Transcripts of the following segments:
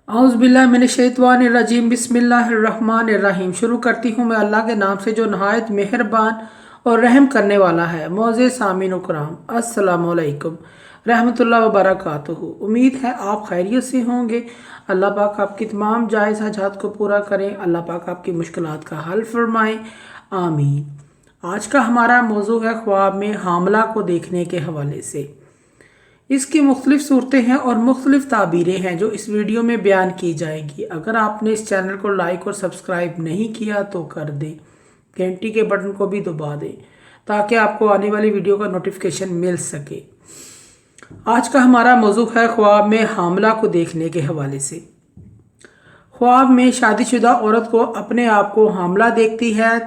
औज़ुबिल्लाहिमिनश्शैतानिर्रजीम बिस्मिल्लाहिर्रहमानिर्रहीम। शुरू करती हूँ मैं अल्लाह के नाम से जो नहायत मेहरबान और रहम करने वाला है। मोअज़्ज़िज़ सामीन कराम, अस्सलामु अलैकुम रहमतुल्लाहि व बरकातुहू। उम्मीद है आप खैरियत से होंगे। अल्लाह पाक आपकी तमाम जायज़ हाजात को पूरा करें। अल्लाह पाक आपकी मुश्किलात का हल फरमाएँ, आमीन। आज का हमारा मौजू है ख्वाब में हामला को देखने के हवाले से। इसकी मुख्तलिफ सूरतें हैं और मुख्तलिफ ताबीरें हैं जो इस वीडियो में बयान की जाएगी। अगर आपने इस चैनल को लाइक और सब्सक्राइब नहीं किया तो कर दें, घंटी के बटन को भी दबा दें ताकि आपको आने वाली वीडियो का नोटिफिकेशन मिल सके। आज का हमारा मौजू है ख्वाब में हामला को देखने के हवाले से। ख्वाब में शादीशुदा औरत को अपने आप को हामला देखती है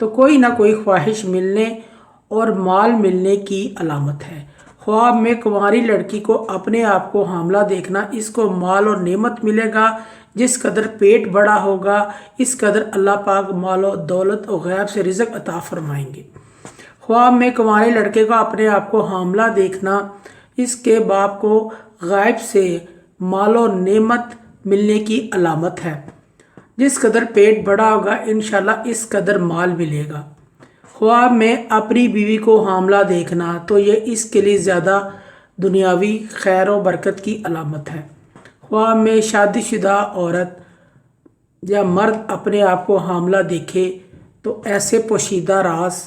तो कोई ना कोई ख्वाहिश मिलने और माल मिलने की अलामत है। ख्वाब में कुंवारी लड़की को अपने आप को हामला देखना, इसको माल और नेमत मिलेगा। जिस कदर पेट बड़ा होगा इस कदर अल्लाह पाक माल और दौलत और गैब से रिज़्क़ अता फरमाएंगे। ख्वाब में कुंवारे लड़के का अपने आप को हामला देखना, इसके बाप को गैब से माल और नेमत मिलने की अलामत है। जिस कदर पेट बड़ा होगा इंशाल्लाह इस कदर माल मिलेगा। ख्वाब में अपनी बीवी को हामला देखना तो ये इसके लिए ज़्यादा दुनियावी खैर और बरकत की अलामत है। ख्वाब में शादीशुदा औरत या मर्द अपने आप को हामला देखे तो ऐसे पोशीदा राज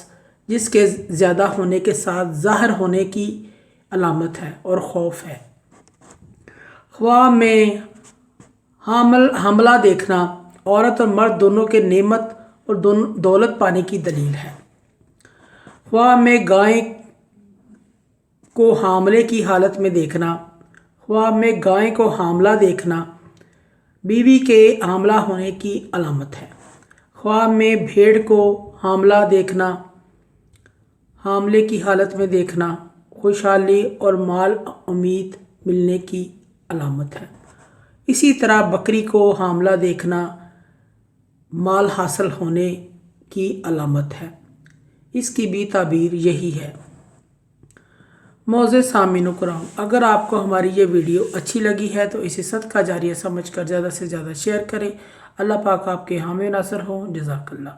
जिसके ज़्यादा होने के साथ ज़ाहिर होने की अलामत है और खौफ है। ख्वाब में हमला देखना औरत और मर्द दोनों के नेमत और दौलत पाने की दलील है। ख्वाब में गाय को हामले की हालत में देखना, ख्वाब में गाय को हामला देखना बीवी के हामला होने की अलामत है। ख्वाब में भेड़ को हामला देखना, हामले की हालत में देखना खुशहाली और माल उम्मीद मिलने की अलामत है। इसी तरह बकरी को हामला देखना माल हासिल होने की अलामत है। इसकी भी ताबीर यही है। मोअज़्ज़िज़ सामीन कराम, अगर आपको हमारी ये वीडियो अच्छी लगी है तो इसे सदका जारिया समझकर ज़्यादा से ज़्यादा शेयर करें। अल्लाह पाक आपके हामी नासर हो। जज़ाकल्लाह।